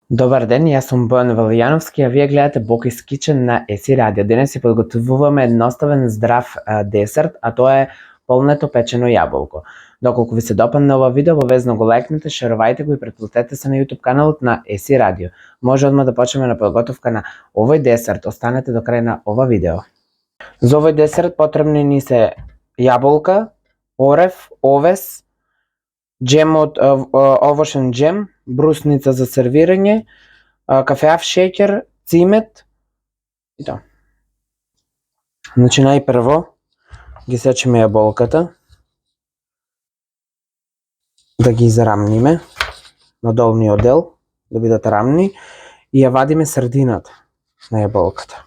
Добар ден, јас сум Бојан Валијановски, а вие гледате Бокис Кичен на ЕСИ Радио. Денес си подготвуваме едноставен здрав десерт, а тоа е полнето печено јаболко. Доколку ви се допадне ова видео, обавезно го лајкнете, шерувајте го и претплатете се на YouTube каналот на ЕСИ Радио. Може одма да почнеме на подготовка на овој десерт, останете до крај на ова видео. За овој десерт потребни ни се јаболка, орев, овес, джем од овошен джем, брусница за сервирање, кафеав шеќер, цимет и тоа. Значи најпрво ги сечеме јаболката, да ги израмниме на долниот дел, да бидат рамни, и ја вадиме средината на јаболката.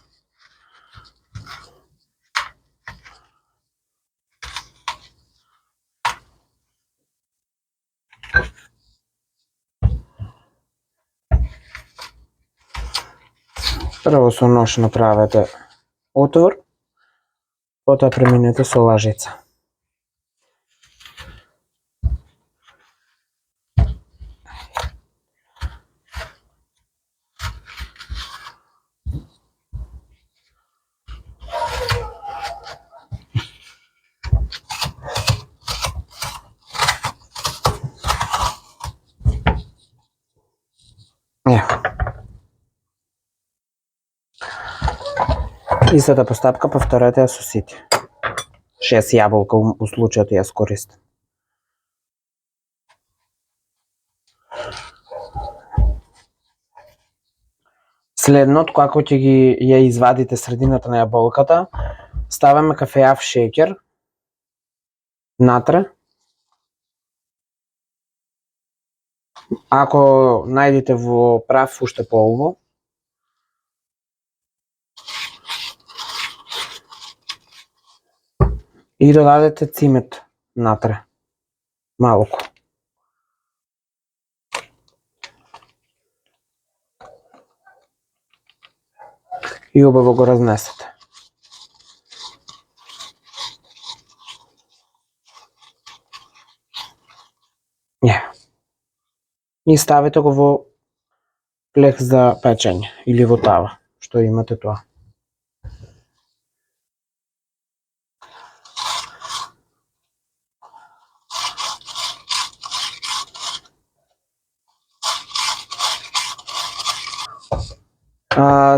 Прво со нож направете отвор, потоа преминете со лажица. Истата постапка повторете ја со сите. 6 јаболка у случајот јас користам. Следнот, како ќе ја извадите средината на јаболката, ставаме кафеав шеќер натре. Ако најдете во прав, уште поубаво. И додадете цимет натре, малку. И убаво го разнесете. И ставите го во плех за печење или во тава, што имате тоа.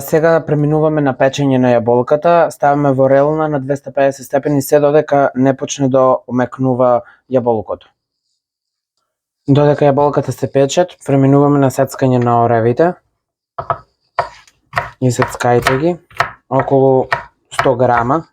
Сега преминуваме на печење на јаболката. Ставаме во релна на 250 степени се додека не почне да омекнува јаболкото. Додека јаболката се печат, преминуваме на сецкање на оревите. И сецкајте ги околу 100 грама.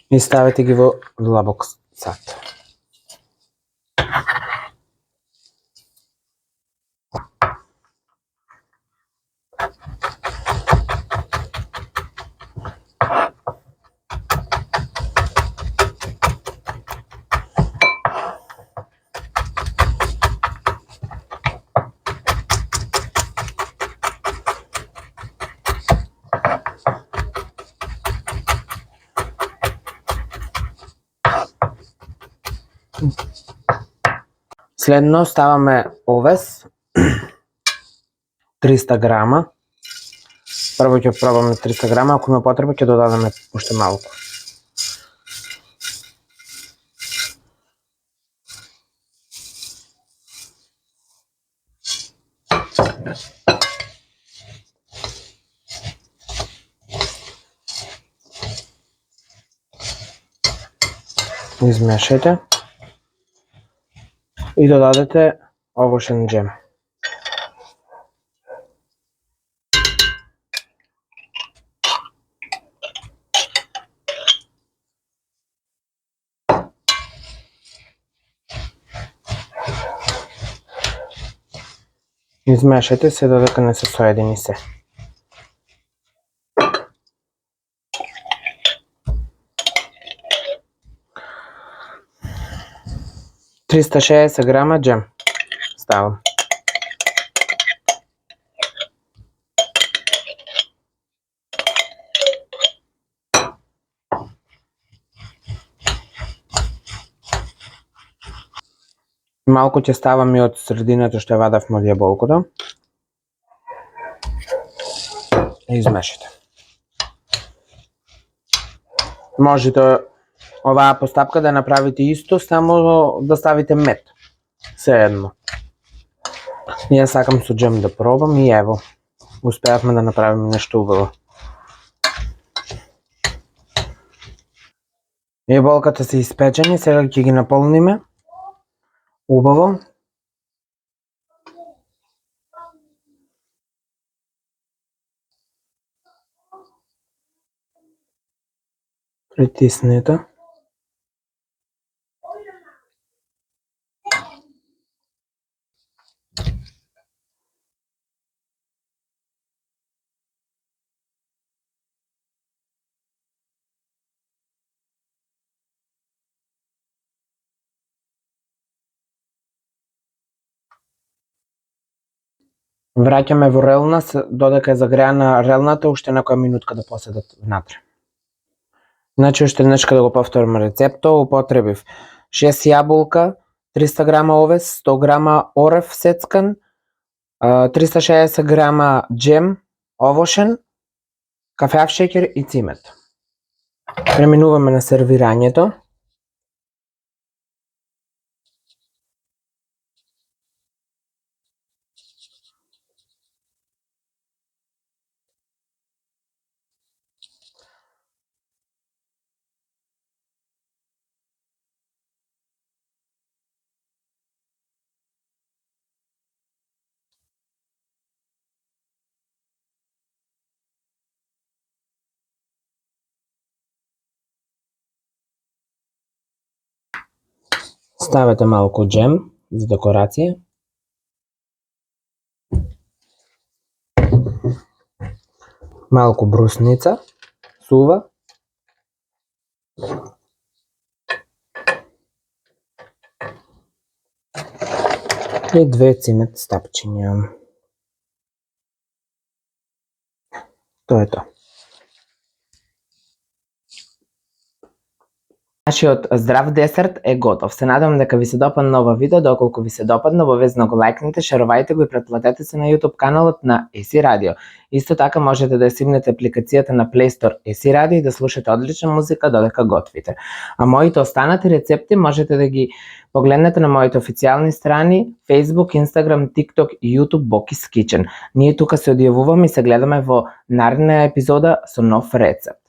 И ставите ги во длабок сат. Следно ставаме овес 300 грама. Прво ќе пробаме 300 грама, ако има потреба ќе додадеме уште малку. Измешајте и додадете овошен джем. Измешајте се додека не се соедини се. 360 грама джем ставам. Малку ќе ставам и од средината што ја вадавме од јаболкото. И измешате. Можете оваа постапка да направите исто, само да ставите мед. Сеедно. Ја сакам со джем да пробам и ево, успеавме да направиме нешто убаво. Јаболката се испечени, сега ќе ги наполниме убаво. Притиснете. Враќаме во релна, додека е загреана релната, уште некоја минутка да поседат внатре. Значи, уште еднашка да го повториме рецептот, употребив 6 јаболка, 300 грама овес, 100 грама орев сецкан, 360 грама джем овошен, кафеав шеќер и цимет. Преминуваме на сервирањето. Ставете малку джем за декорација. Малку брусница, сува. И 2 цимет стапчиња. Тоа е тоа. Нашиот здрав десерт е готов. Се надевам дека ви се допадна ова видео. Доколку ви се допадна, обавезно го лајкнете, шерувајте го и претплатете се на YouTube каналот на EC Radio. Исто така можете да ја симнете апликацијата на Play Store EC Radio и да слушате одлична музика додека готвите. А моите останати рецепти можете да ги погледнете на моите официјални страни Facebook, Instagram, TikTok и YouTube Bokis Kitchen. Ние тука се одјавуваме и се гледаме во наредна епизода со нов рецепт.